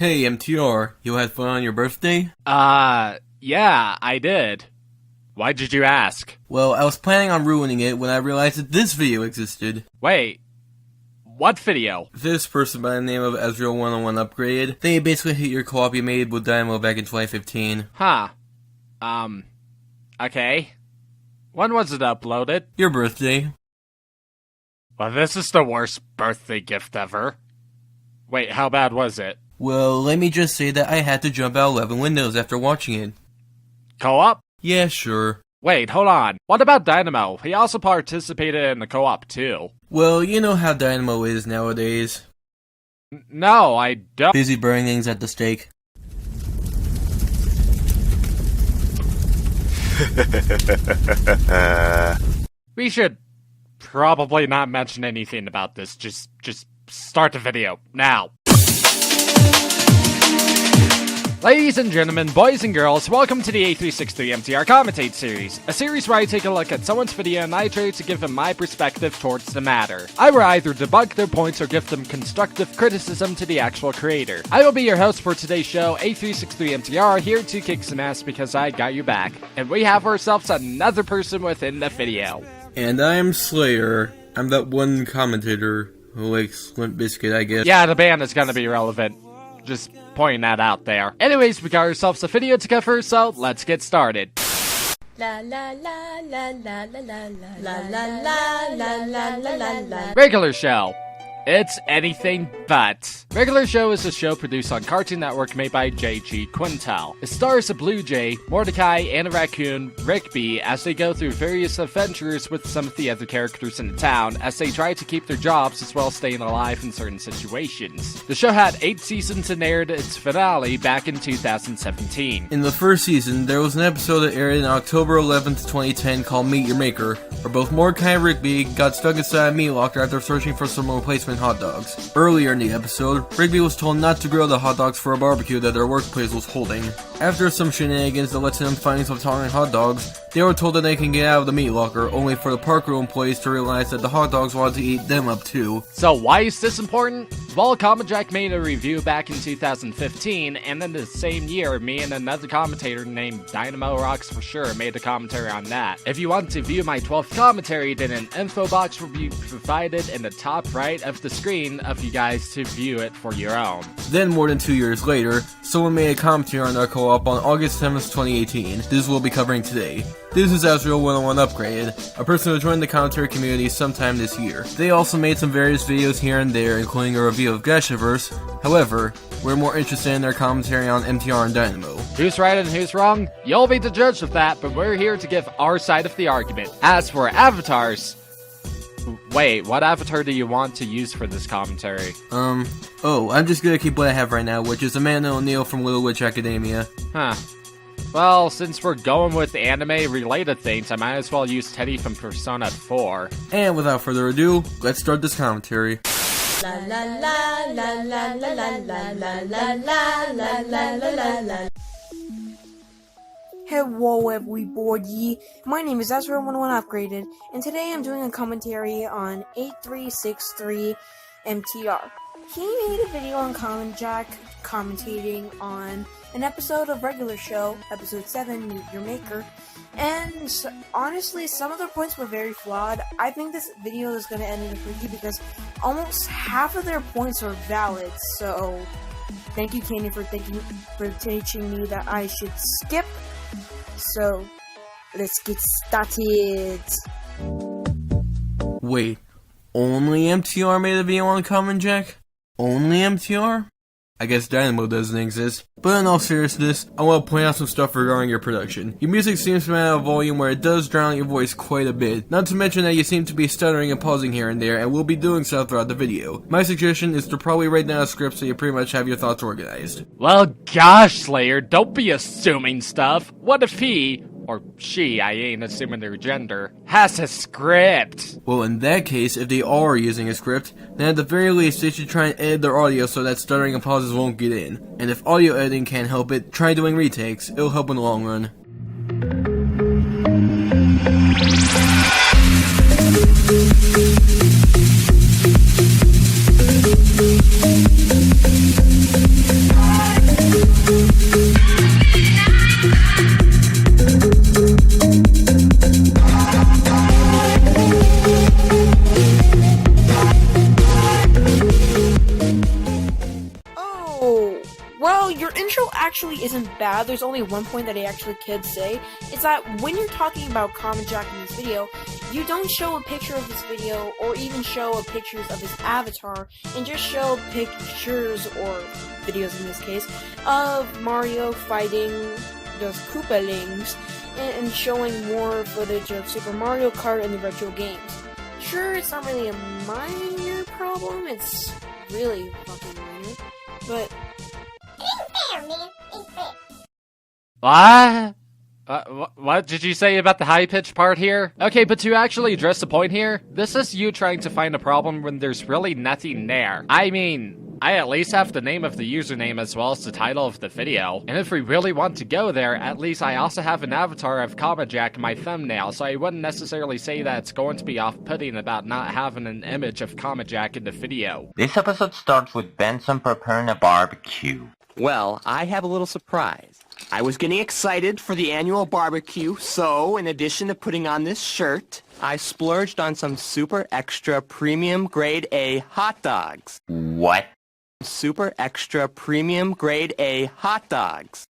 Hey MTR, you had fun on your birthday? Yeah, I did. Why did you ask? Well, I was planning on ruining it when I realized that this video existed. Wait, what video? This person by the name of Asriel 101 upgraded. They basically hit your co-op you made with Dynamo back in 2015. Huh. Okay. When was it uploaded? Your birthday. Well, this is the worst birthday gift ever. Wait, how bad was it? Well, let me just say that I had to jump out 11 windows after watching it. Co-op? Yeah, sure. Wait, hold on. What about Dynamo? He also participated in the co-op too. Well, you know how Dynamo is nowadays. No, I don't. Busy burning things at the stake. We should probably not mention anything about this. Just start the video, now. Ladies and gentlemen, boys and girls, welcome to the 8363MTR Commentates series, a series where I take a look at someone's video and I try to give them my perspective towards the matter. I will either debunk their points or give them constructive criticism to the actual creator. I will be your host for today's show, 8363MTR, here to kick some ass because I got you back. And we have ourselves another person within the video. And I'm Slayer. I'm that one commentator who likes Limp Bizkit, I guess. Yeah, the band is gonna be relevant. Just pointing that out there. Anyways, we got ourselves a video to cover, so let's get started. La la la la la la la la la la la la la. Regular show. It's anything but. Regular Show is a show produced on Cartoon Network made by J.G. Quintel. It stars a blue jay, Mordecai, and a raccoon, Rigby, as they go through various adventures with some of the other characters in the town as they try to keep their jobs as well as staying alive in certain situations. The show had 8 seasons and aired its finale back in 2017. In the first season, there was an episode that aired on October 11th, 2010 called Meet Your Maker, where both Mordecai and Rigby got stuck inside a meat locker after searching for some replacement hot dogs. Earlier in the episode, Rigby was told not to grill the hot dogs for a barbecue that their workplace was holding. After some shenanigans that led to them finding some talking hot dogs, they were told that they can get out of the meat locker, only for the park room employees to realize that the hot dogs wanted to eat them up too. So why is this important? Well, Commentjack made a review back in 2015, and then the same year, me and another commentator named Dynamo Rocks for sure made a commentary on that. If you want to view my 12th commentary, then an info box will be provided in the top right of the screen of you guys to view it for your own. Then, more than 2 years later, someone made a commentary on our co-op on August 7th, 2018. This we'll be covering today. This is Asriel 101 Upgraded, a person who joined the commentary community sometime this year. They also made some various videos here and there, including a review of Gashiverse. However, we're more interested in their commentary on MTR and Dynamo. Who's right and who's wrong? You'll be the judge of that, but we're here to give our side of the argument. As for avatars... Wait, what avatar do you want to use for this commentary? I'm just gonna keep what I have right now, which is Amanda O'Neil from Little Witch Academia. Huh. Well, since we're going with anime-related things, I might as well use Teddy from Persona 4. And without further ado, let's start this commentary. La la la la la la la la la la la la la la. Hello everybody, my name is Asriel101 Upgraded, and today I'm doing a commentary on 8363MTR. He made a video on Commentjack commentating on an episode of Regular Show, episode 7, Meet Your Maker, and honestly, some of their points were very flawed. I think this video is going to end in a freaky because almost half of their points are valid, so thank you Candy for teaching me that I should skip. So, let's get started. Wait, only MTR made a video on Commentjack? Only MTR? I guess Dynamo doesn't exist. But in all seriousness, I want to point out some stuff regarding your production. Your music seems to be at a volume where it does drown your voice quite a bit. Not to mention that you seem to be stuttering and pausing here and there, and will be doing so throughout the video. My suggestion is to probably write down a script so you pretty much have your thoughts organized. Well, gosh, Slayer, don't be assuming stuff. What if he, or she, I ain't assuming their gender, has a script? Well, in that case, if they are using a script, then at the very least they should try and edit their audio so that stuttering and pauses won't get in. And if audio editing can't help it, try doing retakes. It'll help in the long run. actually isn't bad. There's only one point that I actually could say. It's that when you're talking about Commentjack in this video, you don't show a picture of this video or even show pictures of his avatar, and just show pictures, or videos in this case, of Mario fighting those Koopalings and showing more footage of Super Mario Kart and the retro games. Sure, it's not really a minor problem, it's really fucking minor, but... What? What did you say about the high-pitched part here? Okay, but to actually address the point here, this is you trying to find a problem when there's really nothing there. I mean, I at least have the name of the username as well as the title of the video. And if we really want to go there, at least I also have an avatar of Commentjack in my thumbnail, so I wouldn't necessarily say that it's going to be off-putting about not having an image of Commentjack in the video. This episode starts with Benson preparing a barbecue. Well, I have a little surprise. I was getting excited for the annual barbecue, so in addition to putting on this shirt, I splurged on some super extra premium grade A hot dogs. What? Super extra premium grade A hot dogs.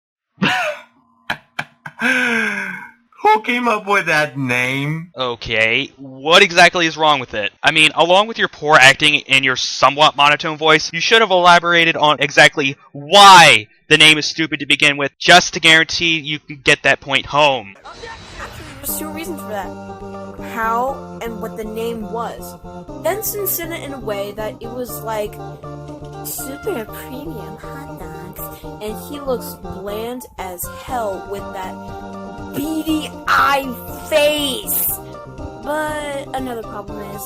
Who came up with that name? Okay, what exactly is wrong with it? I mean, along with your poor acting and your somewhat monotone voice, you should have elaborated on exactly why the name is stupid to begin with, just to guarantee you can get that point home. Actually, there's two reasons for that. How and what the name was. Benson said it in a way that it was like super premium hot dogs, and he looks bland as hell with that beady eye face. But another problem is,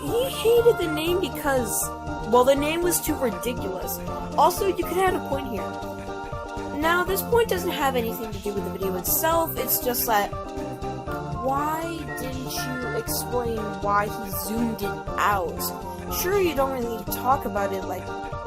he hated the name because, well, the name was too ridiculous. Also, you could add a point here. Now, this point doesn't have anything to do with the video itself, it's just that, why didn't you explain why he zoomed it out? Sure, you don't really talk about it, like,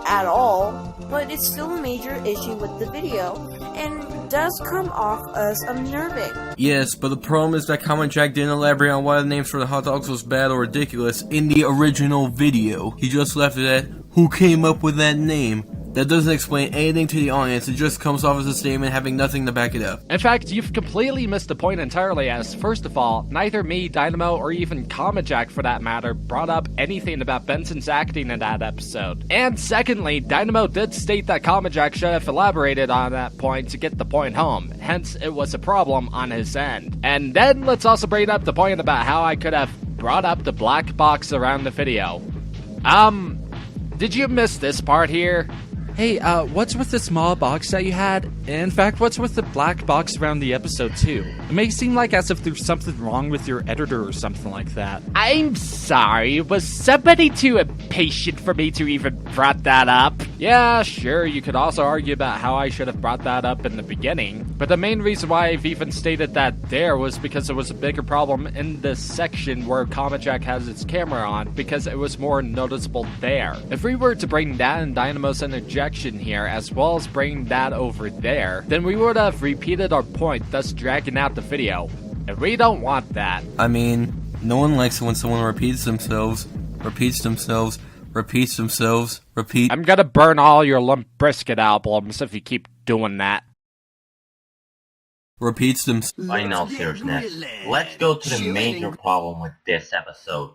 at all, but it's still a major issue with the video, and does come off as unnerving. Yes, but the problem is that Commentjack didn't elaborate on why the names for the hot dogs was bad or ridiculous in the original video. He just left it at, who came up with that name? That doesn't explain anything to the audience, it just comes off as a statement having nothing to back it up. In fact, you've completely missed the point entirely, as first of all, neither me, Dynamo, or even Commentjack for that matter brought up anything about Benson's acting in that episode. And secondly, Dynamo did state that Commentjack should have elaborated on that point to get the point home, hence it was a problem on his end. And then let's also bring up the point about how I could have brought up the black box around the video. Did you miss this part here? Hey, what's with the small box that you had? In fact, what's with the black box around the episode too? It may seem like as if there's something wrong with your editor or something like that. I'm sorry, was somebody too impatient for me to even brought that up? Yeah, sure, you could also argue about how I should have brought that up in the beginning, but the main reason why I've even stated that there was because it was a bigger problem in the section where Commentjack has its camera on, because it was more noticeable there. If we were to bring that in Dynamo's interjection here, as well as bring that over there, then we would have repeated our point, thus dragging out the video. And we don't want that. I mean, no one likes it when someone repeats themselves, repeat. I'm gonna burn all your Limp Bizkit albums if you keep doing that. Repeats themselves. In all seriousness, let's go to the major problem with this episode.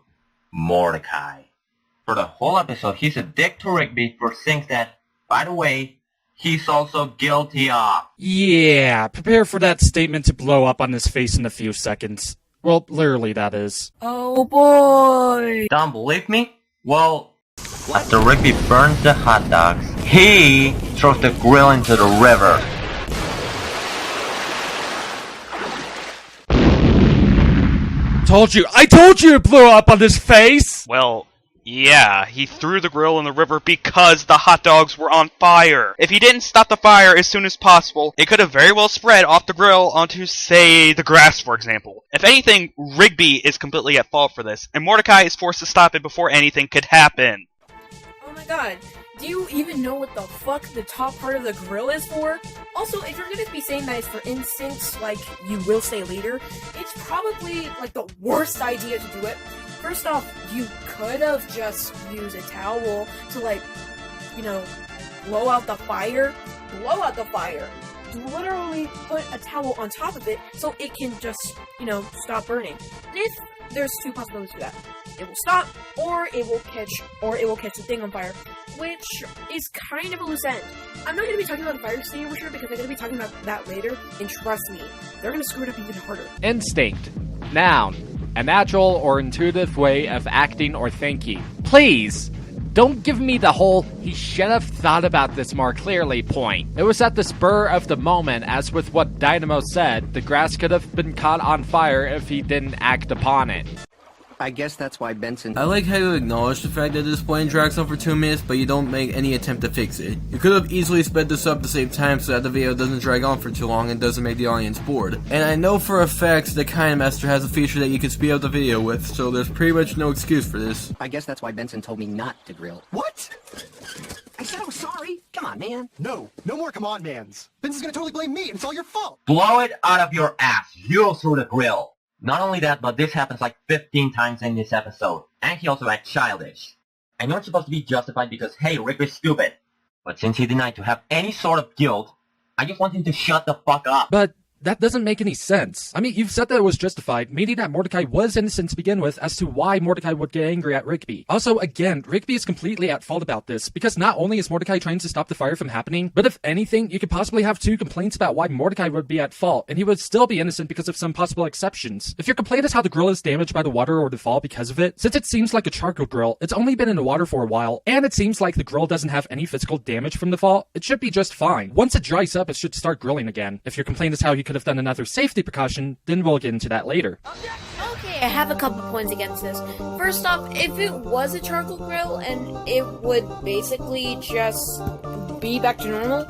Mordecai. For the whole episode, he's a dick to Rigby for things that, by the way, he's also guilty of. Yeah, prepare for that statement to blow up on his face in a few seconds. Well, literally, that is. Oh boy! Don't believe me? Well, after Rigby burns the hot dogs, he throws the grill into the river. I told you it blew up on his face! Well, yeah, he threw the grill in the river because the hot dogs were on fire. If he didn't stop the fire as soon as possible, it could have very well spread off the grill onto, say, the grass, for example. If anything, Rigby is completely at fault for this, and Mordecai is forced to stop it before anything could happen. Oh my god, do you even know what the fuck the top part of the grill is for? Also, if you're gonna be saying that it's for instance, like you will say later, it's probably like the worst idea to do it. First off, you could have just used a towel to, like, you know, blow out the fire. literally put a towel on top of it so it can just, stop burning. If there's two possibilities for that. It will stop, or it will catch the thing on fire, which is kind of a loose end. I'm not going to be talking about the fire extinguisher because I'm going to be talking about that later, and trust me, they're going to screw it up even harder. Instinct. Noun. A natural or intuitive way of acting or thinking. Please, don't give me the whole "he should have thought about this more clearly" point. It was at the spur of the moment, as with what Dynamo said, the grass could have been caught on fire if he didn't act upon it. I guess that's why Benson... I like how you acknowledge the fact that this plane drags on for 2 minutes, but you don't make any attempt to fix it. You could have easily sped this up to save time so that the video doesn't drag on for too long and doesn't make the audience bored. And I know for a fact the KineMaster has a feature that you can speed up the video with, so there's pretty much no excuse for this. I guess that's why Benson told me not to grill. What? I said I was sorry. Come on, man. No more come on, mans. Benson's gonna totally blame me, and it's all your fault. Blow it out of your ass. You threw the grill. Not only that, but this happens like 15 times in this episode. And he also acts childish. I know it's supposed to be justified because, hey, Rick is stupid. But since he denied to have any sort of guilt, I just want him to shut the fuck up. But that doesn't make any sense. I mean, you've said that it was justified, meaning that Mordecai was innocent to begin with as to why Mordecai would get angry at Rigby. Also, again, Rigby is completely at fault about this, because not only is Mordecai trying to stop the fire from happening, but if anything, you could possibly have two complaints about why Mordecai would be at fault, and he would still be innocent because of some possible exceptions. If your complaint is how the grill is damaged by the water or the fall because of it, since it seems like a charcoal grill, it's only been in the water for a while, and it seems like the grill doesn't have any physical damage from the fall, it should be just fine. Once it dries up, it should start grilling again. If your complaint is how he could have done another safety precaution, then we'll get into that later. Okay, I have a couple points against this. First off, if it was a charcoal grill and it would basically just be back to normal,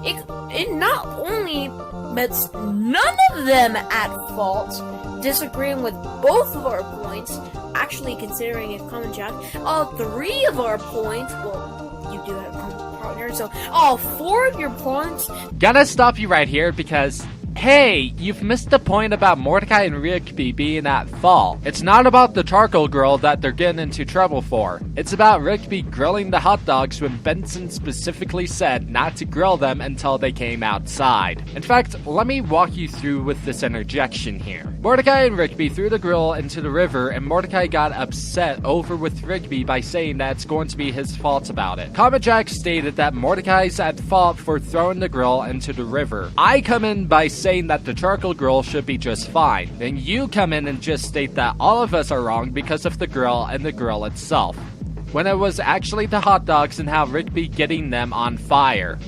it not only makes none of them at fault, disagreeing with both of our points, actually considering it Commentjack, all three of our points, well, you do have a partner, so all four of your points. Gotta stop you right here because, hey, you've missed the point about Mordecai and Rigby being at fault. It's not about the charcoal grill that they're getting into trouble for. It's about Rigby grilling the hot dogs when Benson specifically said not to grill them until they came outside. In fact, let me walk you through with this interjection here. Mordecai and Rigby threw the grill into the river, and Mordecai got upset over with Rigby by saying that it's going to be his fault about it. Commentjack stated that Mordecai's at fault for throwing the grill into the river. I come in by saying that the charcoal grill should be just fine. Then you come in and just state that all of us are wrong because of the grill and the grill itself, when it was actually the hot dogs and how Rigby getting them on fire.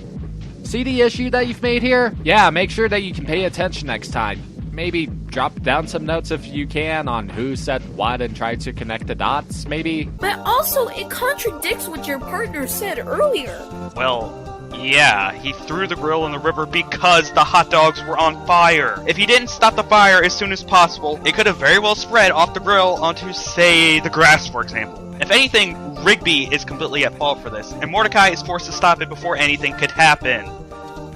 See the issue that you've made here? Yeah, make sure that you can pay attention next time. Maybe drop down some notes if you can on who said what and try to connect the dots, maybe? But also, it contradicts what your partner said earlier. Well, yeah, he threw the grill in the river because the hot dogs were on fire. If he didn't stop the fire as soon as possible, it could have very well spread off the grill onto, say, the grass, for example. If anything, Rigby is completely at fault for this, and Mordecai is forced to stop it before anything could happen.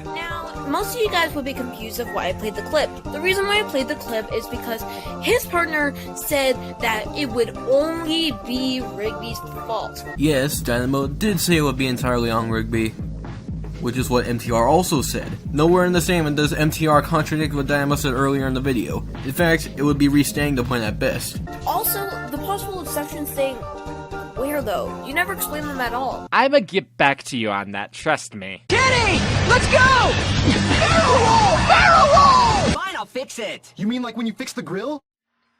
Now, most of you guys will be confused of why I played the clip. The reason why I played the clip is because his partner said that it would only be Rigby's fault. Yes, Dynamo did say it would be entirely on Rigby, which is what MTR also said. Nowhere in the statement does MTR contradict what Dynamo said earlier in the video. In fact, it would be restating the point at best. Also, the possible exceptions thing, where though? You never explained them at all. I'ma get back to you on that, trust me. Kenny! Let's go! Barrel roll! Barrel roll! Fine, I'll fix it. You mean like when you fix the grill?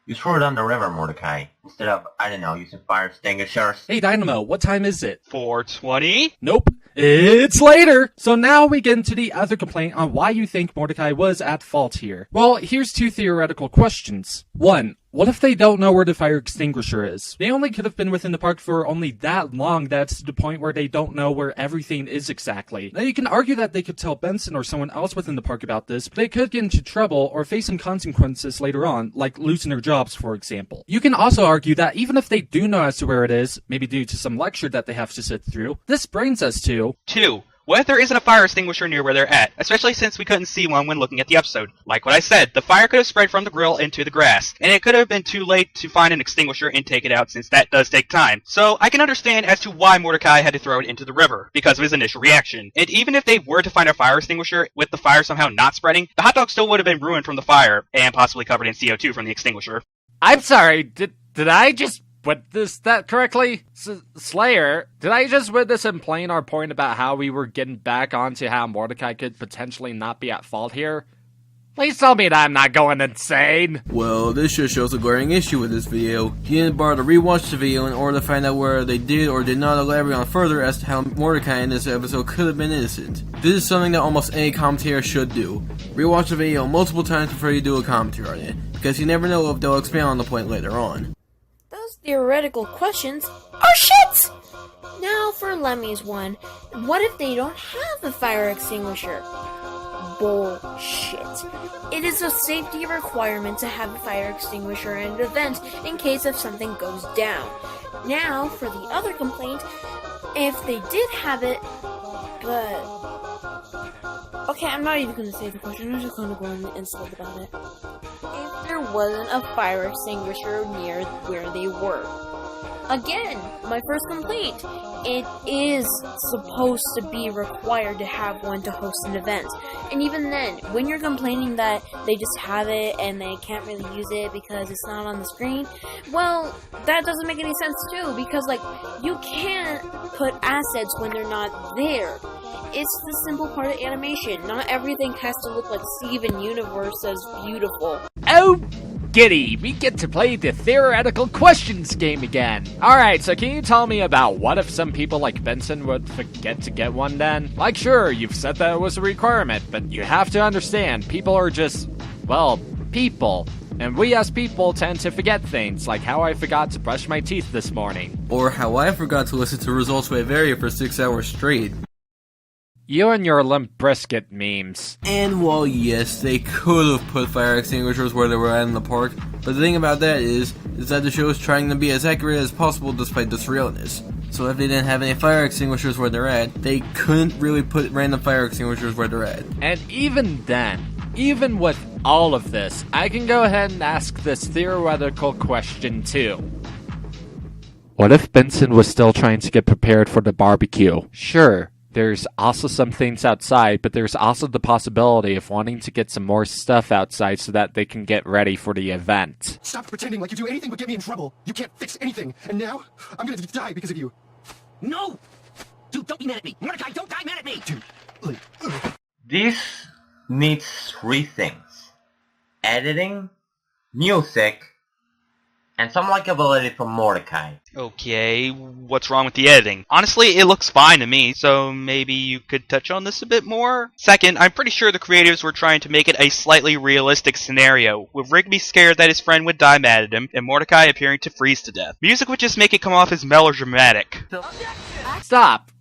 You threw it on the river, Mordecai, instead of, I don't know, using fire extinguishers. Hey Dynamo, what time is it? 4:20? Nope. It's later! So now we get into the other complaint on why you think Mordecai was at fault here. Well, here's two theoretical questions. 1. What if they don't know where the fire extinguisher is? They only could have been within the park for only that long that's to the point where they don't know where everything is exactly. Now you can argue that they could tell Benson or someone else within the park about this, but they could get into trouble or face some consequences later on, like losing their jobs for example. You can also argue that even if they do know as to where it is, maybe due to some lecture that they have to sit through, this brings us to 2. What if there isn't a fire extinguisher near where they're at, especially since we couldn't see one when looking at the episode? Like what I said, the fire could have spread from the grill into the grass, and it could have been too late to find an extinguisher and take it out since that does take time. So I can understand as to why Mordecai had to throw it into the river, because of his initial reaction. And even if they were to find a fire extinguisher with the fire somehow not spreading, the hot dog still would have been ruined from the fire, and possibly covered in CO2 from the extinguisher. I'm sorry, did I just witness that correctly? Slayer, did I just witness him playing our point about how we were getting back onto how Mordecai could potentially not be at fault here? Please tell me that I'm not going insane! Well, this just shows a glaring issue with this video. You didn't bother to rewatch the video in order to find out where they did or did not elaborate on further as to how Mordecai in this episode could have been innocent. This is something that almost any commentator should do. Rewatch the video multiple times before you do a commentary on it, because you never know if they'll expand on the point later on. Those theoretical questions are shit! Now for Lemmy's one. What if they don't have a fire extinguisher? Bullshit. It is a safety requirement to have a fire extinguisher in an event in case if something goes down. Now, for the other complaint, if they did have it, but... Okay, I'm not even going to say the question, I'm just going to go and insult about it. If there wasn't a fire extinguisher near where they were. Again, my first complaint. It is supposed to be required to have one to host an event. And even then, when you're complaining that they just have it and they can't really use it because it's not on the screen, well, that doesn't make any sense too, because, like, you can't put assets when they're not there. It's the simple part of animation. Not everything has to look like Steven Universe as beautiful. Oh, giddy! We get to play the theoretical questions game again. Alright, so can you tell me about what if some people like Benson would forget to get one then? Like, sure, you've said that it was a requirement, but you have to understand, people are just, well, people. And we as people tend to forget things, like how I forgot to brush my teeth this morning. Or how I forgot to listen to Results by Varia for 6 hours straight. You and your Limp Bizkit memes. And while yes, they could have put fire extinguishers where they were at in the park, but the thing about that is that the show is trying to be as accurate as possible despite this realness. So if they didn't have any fire extinguishers where they're at, they couldn't really put random fire extinguishers where they're at. And even then, even with all of this, I can go ahead and ask this theoretical question too. What if Benson was still trying to get prepared for the barbecue? Sure. There's also some things outside, but there's also the possibility of wanting to get some more stuff outside so that they can get ready for the event. Stop pretending like you do anything but get me in trouble. You can't fix anything, and now I'm gonna die because of you. No! Dude, don't be mad at me! Mordecai, don't die mad at me! Dude, like, This needs 3 things. Editing, music, and some likability from Mordecai. Okay, what's wrong with the editing? Honestly, it looks fine to me, so maybe you could touch on this a bit more? Second, I'm pretty sure the creatives were trying to make it a slightly realistic scenario, with Rigby scared that his friend would die mad at him, and Mordecai appearing to freeze to death. Music would just make it come off as melodramatic. Stop!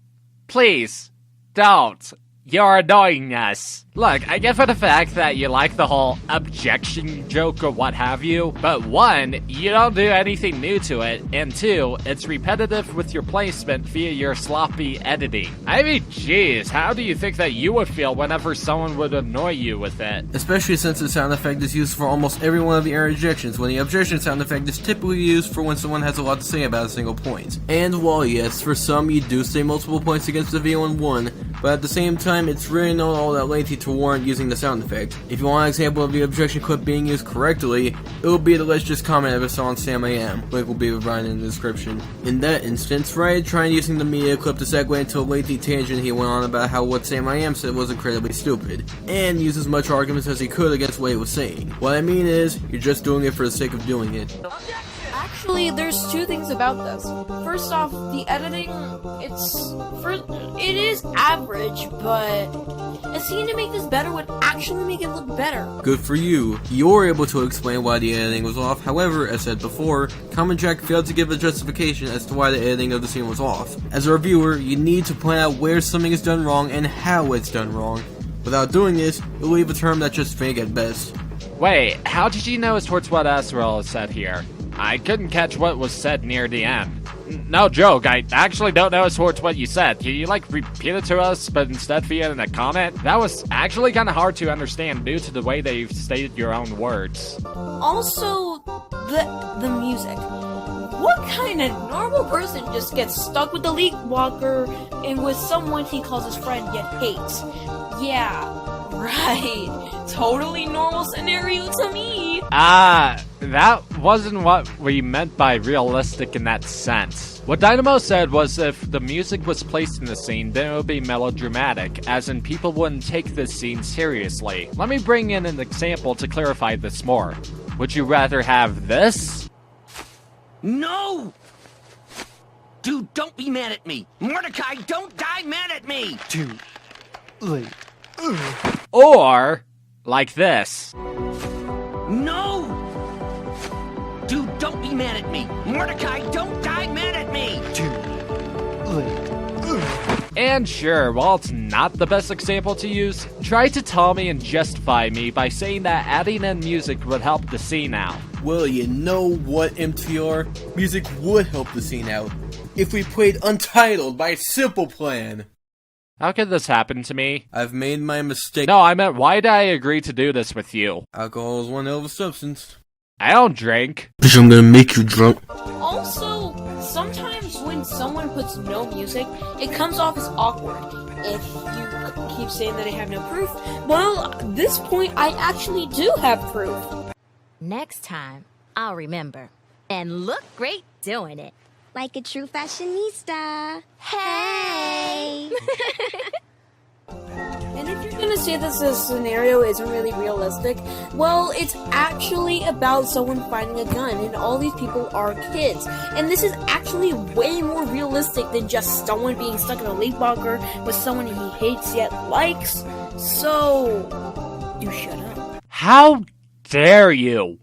Please, don't. You're annoying us. Look, I get for the fact that you like the whole objection joke or what have you, but 1, you don't do anything new to it, and 2, it's repetitive with your placement via your sloppy editing. I mean, jeez, how do you think that you would feel whenever someone would annoy you with it? Especially since the sound effect is used for almost every one of the error ejections, when the objection sound effect is typically used for when someone has a lot to say about a single point. And while yes, for some you do say multiple points against the video in one, but at the same time it's really not all that lengthy to warrant using the sound effect. If you want an example of the objection clip being used correctly, it will be the Let's Just Comment episode on Sam AM. Link will be provided in the description. In that instance, Ryan tried using the media clip to segue into a lengthy tangent he went on about how what Sam AM said was incredibly stupid, and used as much arguments as he could against what he was saying. What I mean is, you're just doing it for the sake of doing it. Actually, there's 2 things about this. First off, the editing, it is average, but a scene to make this better would actually make it look better. Good for you. You're able to explain why the editing was off. However, as said before, Commentjack failed to give a justification as to why the editing of the scene was off. As a reviewer, you need to point out where something is done wrong and how it's done wrong. Without doing this, you'll leave a term that's just vague at best. Wait, how did you know it's towards what Asriel said here? I couldn't catch what was said near the end. no joke, I actually don't know towards what you said. Can you, like, repeat it to us, but instead via in a comment? That was actually kind of hard to understand due to the way that you've stated your own words. Also, the music. What kind of normal person just gets stuck with the leak walker and with someone he calls his friend yet hates? Yeah, right. Totally normal scenario to me. That wasn't what we meant by realistic in that sense. What Dynamo said was if the music was placed in the scene, then it would be melodramatic, as in people wouldn't take this scene seriously. Let me bring in an example to clarify this more. Would you rather have this? No! Dude, don't be mad at me! Mordecai, don't die mad at me! Too late. Or like this. No! Dude, don't be mad at me! Mordecai, don't die mad at me! Too late. And sure, while it's not the best example to use, try to tell me and justify me by saying that adding in music would help the scene out. Well, you know what, MTR? Music would help the scene out if we played Untitled by Simple Plan. How could this happen to me? I've made my mistake. No, I meant why did I agree to do this with you? Alcohol is one hell of a substance. I don't drink. Bitch, I'm gonna make you drunk. Also, sometimes when someone puts no music, it comes off as awkward. If you keep saying that I have no proof, well, at this point, I actually do have proof. Next time, I'll remember. And look great doing it. Like a true fashionista. Hey! And if you're gonna say this scenario isn't really realistic, well, it's actually about someone finding a gun, and all these people are kids. And this is actually way more realistic than just someone being stuck in a leak bunker with someone he hates yet likes. So, you shut up. How dare you?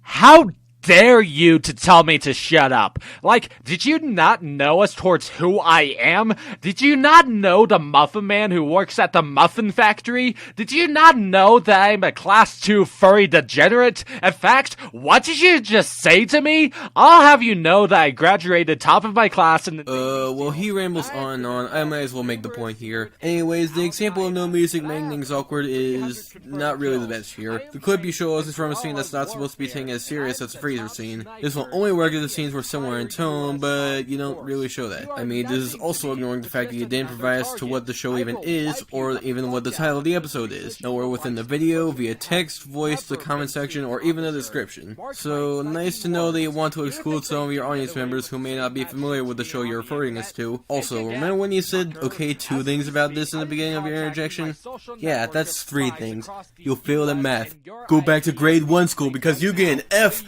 How dare you to tell me to shut up? Like, did you not know us towards who I am? Did you not know the Muffin Man who works at the Muffin Factory? Did you not know that I'm a Class 2 furry degenerate? In fact, what did you just say to me? I'll have you know that I graduated top of my class and— well, he rambles on and on. I might as well make the point here. Anyways, the example of no music making things awkward is not really the best here. The clip you show us is from a scene that's not supposed to be taken as serious as a freezer scene. This will only work if the scenes were similar in tone, but you don't really show that. I mean, this is also ignoring the fact that you didn't provide us to what the show even is, or even what the title of the episode is. Nowhere within the video, via text, voice, the comment section, or even the description. So, nice to know that you want to exclude some of your audience members who may not be familiar with the show you're referring us to. Also, remember when you said, okay, 2 things about this in the beginning of your interjection? Yeah, that's 3 things. You'll fail at math. Go back to grade 1 school because you get an F-.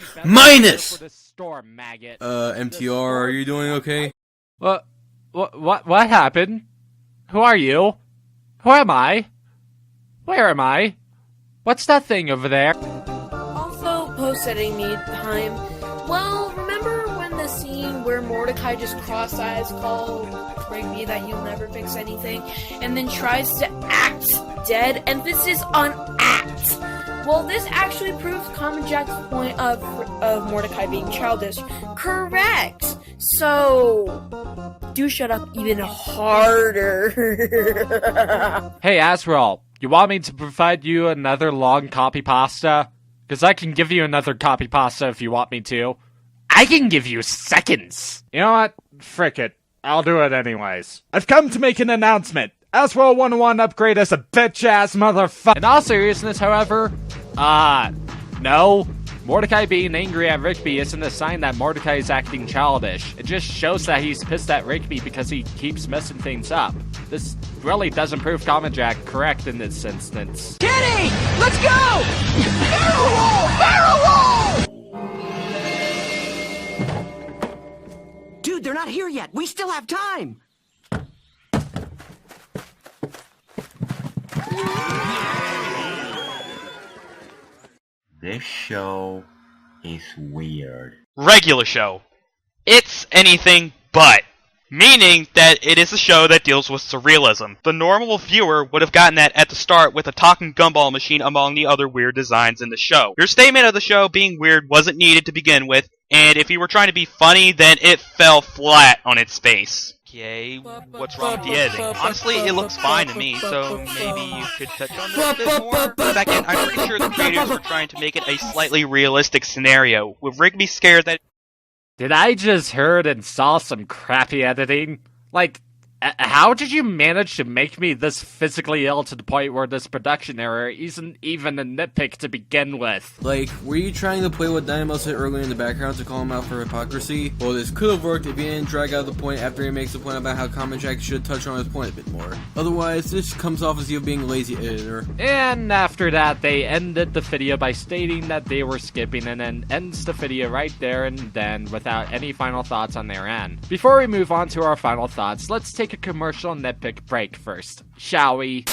MTR, are you doing okay? What happened? Who are you? Who am I? Where am I? What's that thing over there? Also, post-editing me time. Well, remember when the scene where Mordecai just cross-eyes called Rigby that he'll never fix anything, and then tries to act dead? Emphasis on act. Well, this actually proves Commentjack's point of Mordecai being childish. Correct! So, do shut up even harder. Hey, Asriel, you want me to provide you another long copy pasta? Because I can give you another copy pasta if you want me to. I can give you seconds! You know what? Frick it. I'll do it anyways. I've come to make an announcement. Asriel 101 upgrade as a bitch-ass motherfucker. In all seriousness, however, no. Mordecai being angry at Rigby isn't a sign that Mordecai is acting childish. It just shows that he's pissed at Rigby because he keeps messing things up. This really doesn't prove Commentjack correct in this instance. Kenny! Let's go! Barrel roll! Barrel roll! Dude, they're not here yet. We still have time. This show is weird. Regular show. It's anything but. meaning that it is a show that deals with surrealism. The normal viewer would have gotten that at the start with a talking gumball machine among the other weird designs in the show. Your statement of the show being weird wasn't needed to begin with, and if you were trying to be funny, then it fell flat on its face. Okay, what's wrong with the editing? Honestly, it looks fine to me, so maybe you could touch on this a bit more? Second, I'm pretty sure the creators were trying to make it a slightly realistic scenario, with Rigby scared that... Did I just heard and saw some crappy editing? Like, how did you manage to make me this physically ill to the point where this production error isn't even a nitpick to begin with? Like, were you trying to play what Dynamo said earlier in the background to call him out for hypocrisy? Well, this could have worked if he didn't drag out the point after he makes a point about how Commentjack should touch on his point a bit more. Otherwise, this comes off as you being a lazy editor. And after that, they ended the video by stating that they were skipping, and then ends the video right there and then without any final thoughts on their end. Before we move on to our final thoughts, let's take a commercial nitpick break first, shall we?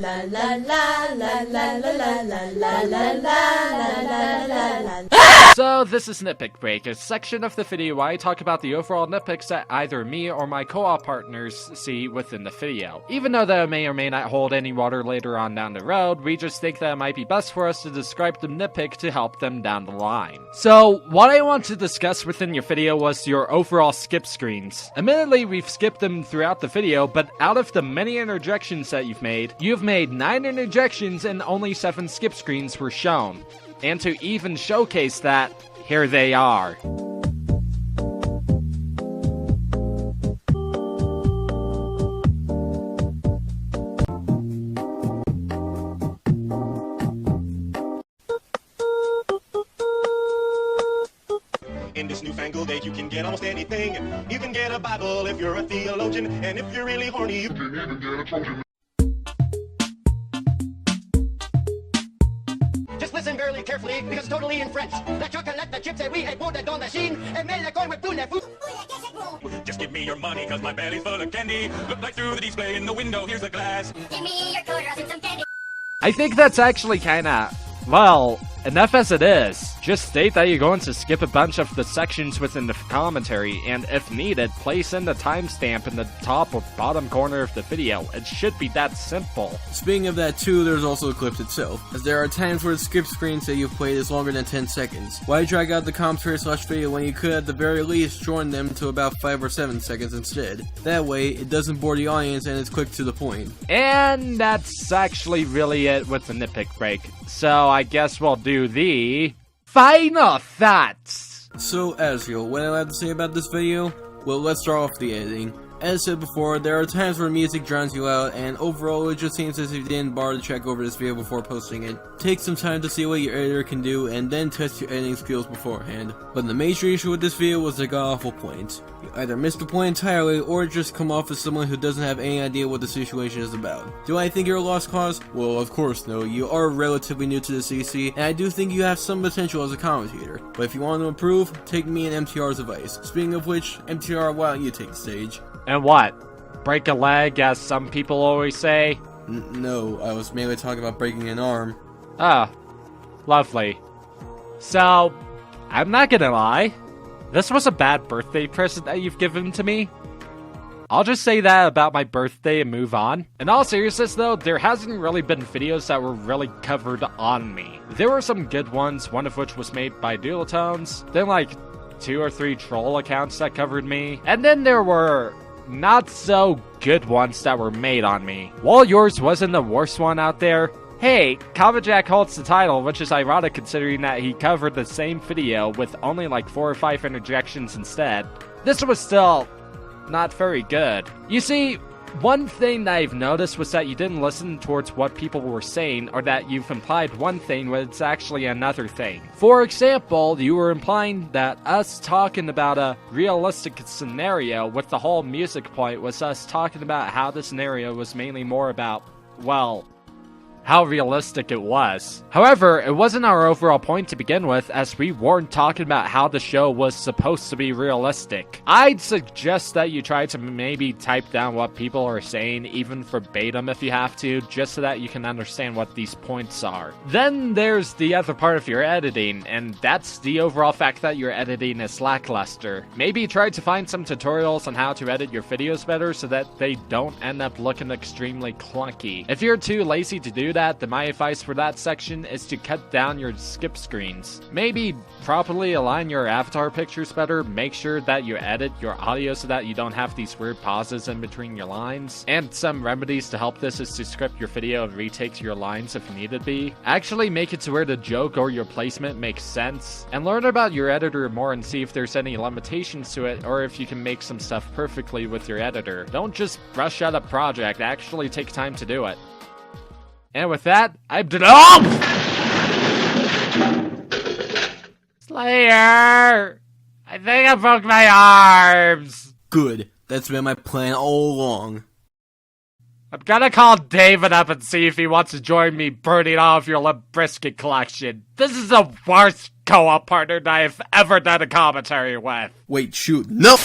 La la la la la la la la la la la la. So this is Nitpick Break, a section of the video where I talk about the overall nitpicks that either me or my co-op partners see within the video. Even though that may or may not hold any water later on down the road, we just think that it might be best for us to describe the nitpick to help them down the line. So what I want to discuss within your video was your overall skip screens. Admittedly, we've skipped them throughout the video, but out of the many interjections that you've made 9 interjections and only 7 skip screens were shown. And to even showcase that, here they are. In this newfangled age, you can get almost anything. You can get a Bible if you're a theologian, and if you're really horny, you can even get a Trojan. Just listen very carefully, because it's totally in French. La chocolate, the chips, and we had water dans la Chine, and made la corn with tout la food. Just give me your money, cause my belly's full of candy. Look like through the display in the window, here's a glass. Give me your quarters and some candy. I think that's actually kinda, well, enough as it is. Just state that you're going to skip a bunch of the sections within the commentary, and if needed, place in the timestamp in the top or bottom corner of the video. It should be that simple. Speaking of that too, there's also the clip itself, as there are times where the skip screens that you've played is longer than 10 seconds. Why drag out the commentary/video when you could at the very least shorten them to about 5 or 7 seconds instead? That way, it doesn't bore the audience and it's quick to the point. And that's actually really it with the nitpick break. So I guess we'll do the final thoughts. So Asriel, what do I have to say about this video? Well, let's start off the editing. As said before, there are times where music drowns you out, and overall it just seems as if you didn't bother to check over this video before posting it. Take some time to see what your editor can do, and then test your editing skills beforehand. But the major issue with this video was the god-awful point. You either miss the point entirely, or just come off as someone who doesn't have any idea what the situation is about. Do I think you're a lost cause? Well, of course no, you are relatively new to the CC, and I do think you have some potential as a commentator. But if you want to improve, take me and MTR's advice. Speaking of which, MTR, why don't you take the stage? And what? Break a leg, as some people always say? No, I was mainly talking about breaking an arm. Ah, lovely. So, I'm not gonna lie. This was a bad birthday present that you've given to me. I'll just say that about my birthday and move on. In all seriousness though, there hasn't really been videos that were really covered on me. There were some good ones, one of which was made by Dualtones, then like 2 or 3 troll accounts that covered me, and then there were not so good ones that were made on me. While yours wasn't the worst one out there, hey, Commentjack holds the title, which is ironic considering that he covered the same video with only like 4 or 5 interjections instead. This was still not very good. You see, one thing that I've noticed was that you didn't listen towards what people were saying, or that you've implied one thing when it's actually another thing. For example, you were implying that us talking about a realistic scenario with the whole music point was us talking about how the scenario was mainly more about, well, how realistic it was. However, it wasn't our overall point to begin with, as we weren't talking about how the show was supposed to be realistic. I'd suggest that you try to maybe type down what people are saying, even verbatim if you have to, just so that you can understand what these points are. Then there's the other part of your editing, and that's the overall fact that your editing is lackluster. Maybe try to find some tutorials on how to edit your videos better so that they don't end up looking extremely clunky. If you're too lazy to do that, then my advice for that section is to cut down your skip screens. Maybe properly align your avatar pictures better, make sure that you edit your audio so that you don't have these weird pauses in between your lines. And some remedies to help this is to script your video and retake your lines if need it be. Actually make it to where the joke or your placement makes sense. And learn about your editor more and see if there's any limitations to it, or if you can make some stuff perfectly with your editor. Don't just rush out a project, actually take time to do it. And with that, I'm Slayer! I think I broke my arms! Good. That's been my plan all along. I'm gonna call David up and see if he wants to join me burning off your Limp Bizkit collection. This is the worst co-op partner that I've ever done a commentary with. Wait, shoot. No!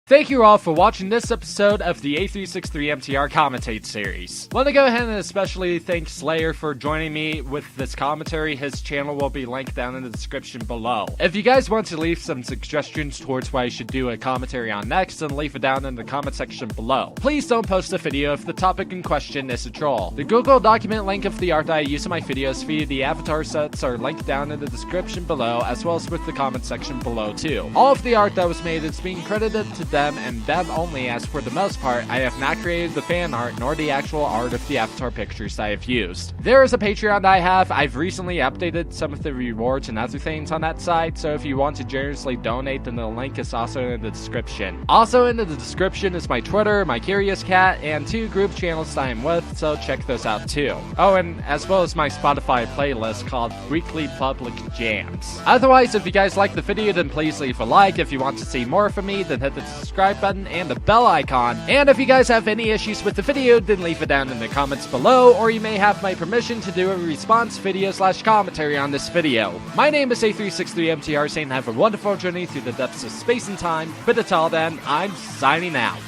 Thank you all for watching this episode of the 8363MTR Commentates series. Want to go ahead and especially thank Slayer for joining me with this commentary. His channel will be linked down in the description below. If you guys want to leave some suggestions towards what I should do a commentary on next, then leave it down in the comment section below. Please don't post a video if the topic in question is a troll. The Google document link of the art that I use in my videos via the avatar sets are linked down in the description below, as well as with the comment section below too. All of the art that was made is being credited to them and them only, as for the most part, I have not created the fan art nor the actual art of the avatar pictures I have used. There is a Patreon that I have. I've recently updated some of the rewards and other things on that site, so if you want to generously donate, then the link is also in the description. Also in the description is my Twitter, my Curious Cat, and 2 group channels that I'm with, so check those out too. Oh, and as well as my Spotify playlist called Weekly Public Jams. Otherwise, if you guys like the video, then please leave a like. If you want to see more from me, then hit the subscribe button and the bell icon. And if you guys have any issues with the video, then leave it down in the comments below, or you may have my permission to do a response video / commentary on this video. My name is 8363MTR, saying have a wonderful journey through the depths of space and time, but until then, I'm signing out.